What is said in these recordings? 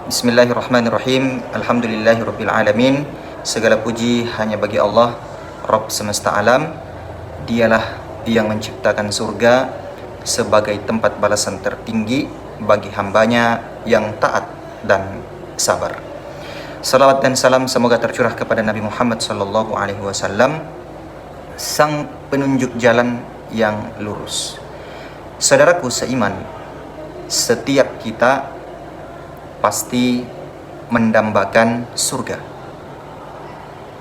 Bismillahirrahmanirrahim. Alhamdulillahirabbil alamin. Segala puji hanya bagi Allah, Rabb semesta alam. Dialah yang menciptakan surga sebagai tempat balasan tertinggi bagi hambanya yang taat dan sabar. Salawat dan salam semoga tercurah kepada Nabi Muhammad sallallahu alaihi wasallam, sang penunjuk jalan yang lurus. Saudaraku seiman, setiap kita pasti mendambakan surga,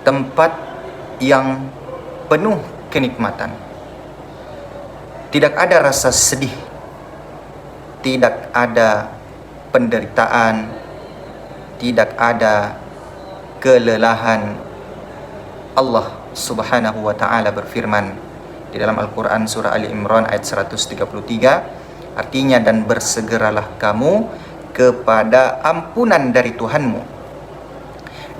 tempat yang penuh kenikmatan. Tidak ada rasa sedih, tidak ada penderitaan, tidak ada kelelahan. Allah Subhanahu wa taala berfirman di dalam Al-Qur'an surah Ali Imran ayat 133, artinya, dan bersegeralah kamu kepada ampunan dari Tuhanmu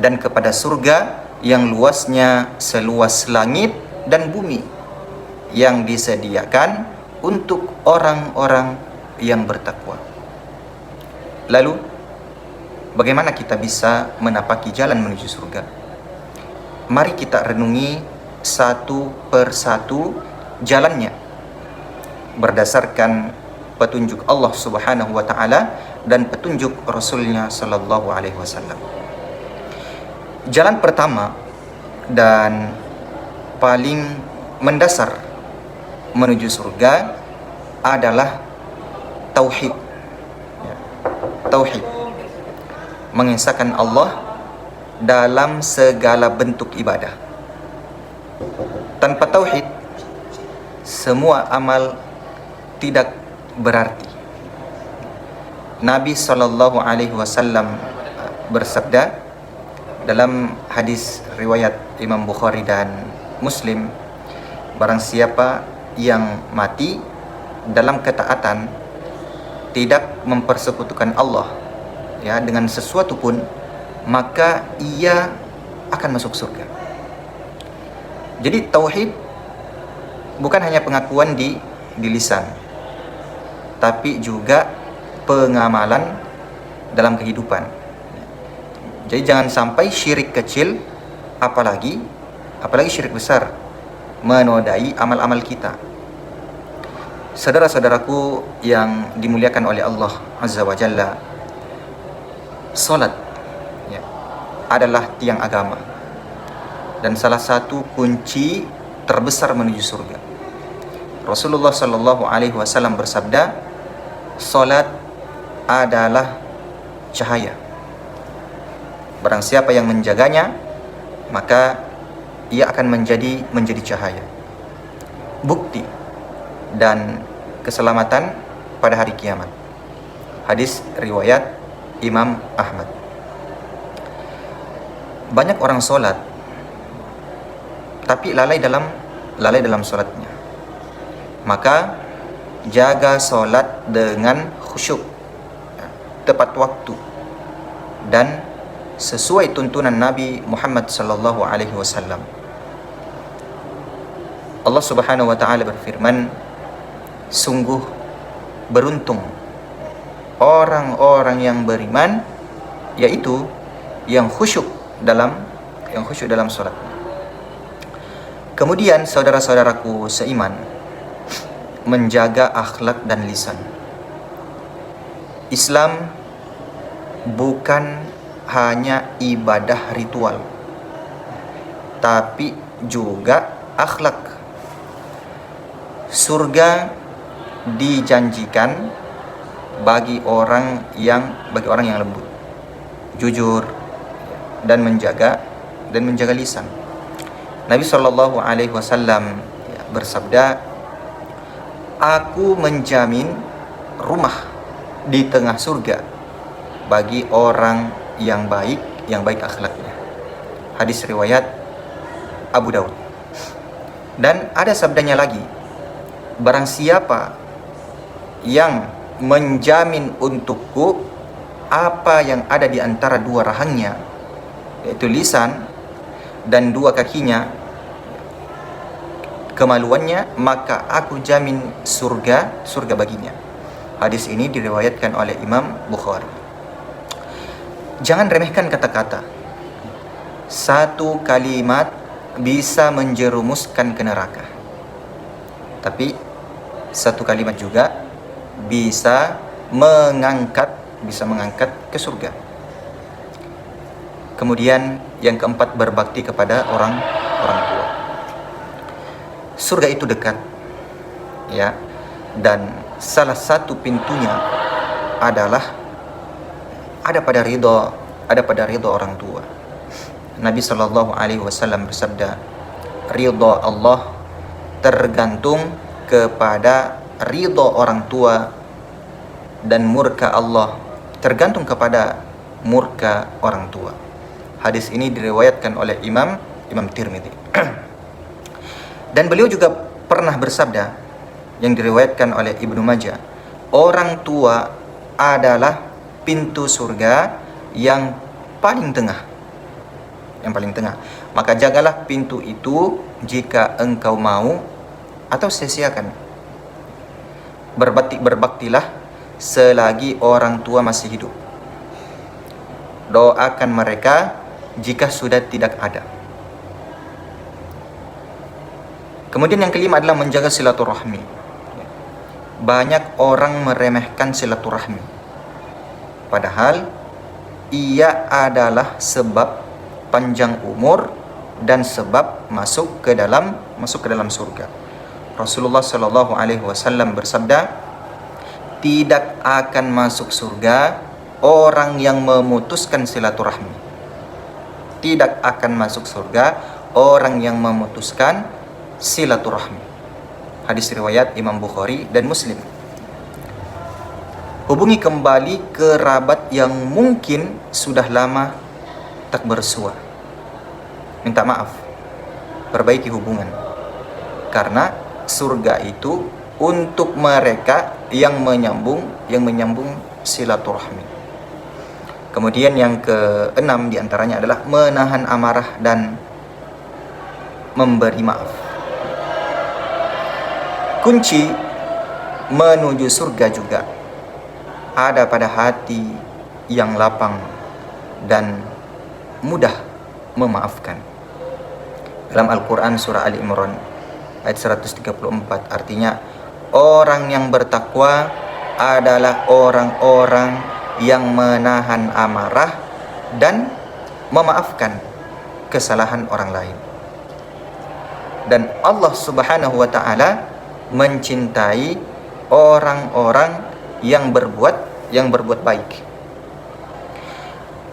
dan kepada surga yang luasnya seluas langit dan bumi, yang disediakan untuk orang-orang yang bertakwa. Lalu, bagaimana kita bisa menapaki jalan menuju surga? Mari kita renungi satu persatu jalannya berdasarkan petunjuk Allah Subhanahu wa taala dan petunjuk Rasulnya sallallahu alaihi wasallam. Jalan pertama dan paling mendasar menuju surga adalah tauhid. Tauhid, mengesahkan Allah dalam segala bentuk ibadah. Tanpa tauhid, semua amal tidak berarti. Nabi sallallahu alaihi wasallam bersabda dalam hadis riwayat Imam Bukhari dan Muslim, barang siapa yang mati dalam ketaatan, tidak mempersekutukan Allah dengan sesuatu pun, maka ia akan masuk surga. Jadi tauhid bukan hanya pengakuan di lisan, tapi juga pengamalan dalam kehidupan. Jadi jangan sampai syirik kecil, apalagi syirik besar, menodai amal-amal kita. Saudara-saudaraku yang dimuliakan oleh Allah Azza wa Jalla, salat adalah tiang agama dan salah satu kunci terbesar menuju surga. Rasulullah sallallahu alaihi wasallam bersabda, salat adalah cahaya. Barang siapa yang menjaganya, maka ia akan menjadi cahaya, bukti dan keselamatan pada hari kiamat. Hadis riwayat Imam Ahmad. Banyak orang sholat tapi lalai dalam sholatnya. Maka jaga sholat dengan khusyuk, tepat waktu, dan sesuai tuntunan Nabi Muhammad sallallahu alaihi wasallam. Allah Subhanahu wa taala berfirman, sungguh beruntung orang-orang yang beriman, yaitu yang khusyuk dalam salatnya. Kemudian saudara-saudaraku seiman, menjaga akhlak dan lisan. Islam bukan hanya ibadah ritual, tapi juga akhlak. Surga dijanjikan bagi orang yang lembut, jujur, dan menjaga lisan. Nabi sallallahu alaihi wasallam bersabda, aku menjamin rumah di tengah surga bagi orang yang baik akhlaknya. Hadis riwayat Abu Daud. Dan ada sabdanya lagi, barang siapa yang menjamin untukku apa yang ada di antara dua rahangnya, yaitu lisan dan dua kakinya, kemaluannya, maka aku jamin surga baginya. Hadis ini diriwayatkan oleh Imam Bukhari. Jangan remehkan kata-kata. Satu kalimat bisa menjerumuskan ke neraka. Tapi satu kalimat juga bisa mengangkat ke surga. Kemudian yang keempat, berbakti kepada orang tua. Surga itu dekat, ya. Dan salah satu pintunya adalah ada pada ridho orang tua. Nabi Shallallahu Alaihi Wasallam bersabda, ridho Allah tergantung kepada ridho orang tua, dan murka Allah tergantung kepada murka orang tua. Hadis ini diriwayatkan oleh Imam Tirmidzi. Dan beliau juga pernah bersabda, yang diriwayatkan oleh Ibnu Majah, orang tua adalah pintu surga yang paling tengah. Maka jagalah pintu itu jika engkau mau, atau sia-siakan. Berbaktilah selagi orang tua masih hidup. Doakan mereka jika sudah tidak ada. Kemudian yang kelima adalah menjaga silaturahmi. Banyak orang meremehkan silaturahmi, padahal ia adalah sebab panjang umur dan sebab masuk ke dalam surga. Rasulullah Shallallahu Alaihi Wasallam bersabda, tidak akan masuk surga orang yang memutuskan silaturahmi. Tidak akan masuk surga orang yang memutuskan silaturahmi. Hadis riwayat Imam Bukhari dan Muslim. Hubungi kembali kerabat yang mungkin sudah lama tak bersua. Minta maaf, perbaiki hubungan. Karena surga itu untuk mereka yang menyambung silaturahmi. Kemudian yang keenam diantaranya adalah menahan amarah dan memberi maaf. Kunci menuju surga juga ada pada hati yang lapang dan mudah memaafkan. Dalam Al-Quran surah Ali Imran ayat 134 artinya, orang yang bertakwa adalah orang-orang yang menahan amarah dan memaafkan kesalahan orang lain. Dan Allah Subhanahu wa taala mencintai orang-orang yang berbuat baik.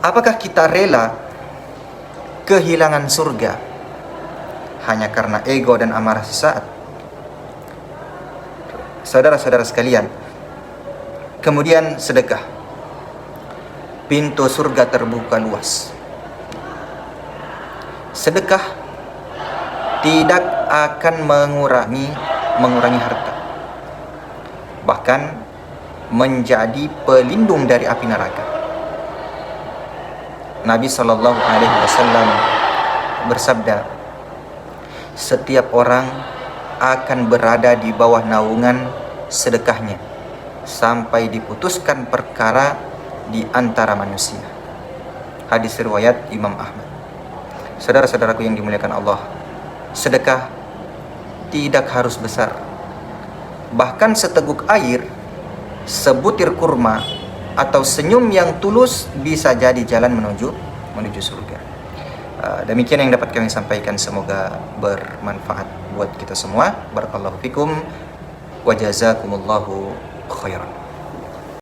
Apakah kita rela kehilangan surga hanya karena ego dan amarah sesaat? Saudara-saudara sekalian, kemudian sedekah. Pintu surga terbuka luas. Sedekah tidak akan mengurangi harta, bahkan menjadi pelindung dari api neraka. Nabi Shallallahu Alaihi Wasallam bersabda, setiap orang akan berada di bawah naungan sedekahnya sampai diputuskan perkara di antara manusia. Hadis riwayat Imam Ahmad. Saudara-saudaraku yang dimuliakan Allah, sedekah tidak harus besar. Bahkan seteguk air, sebutir kurma, atau senyum yang tulus bisa jadi jalan menuju surga. Demikian yang dapat kami sampaikan, semoga bermanfaat buat kita semua. Barakallahu fikum wa jazakumullahu khairan.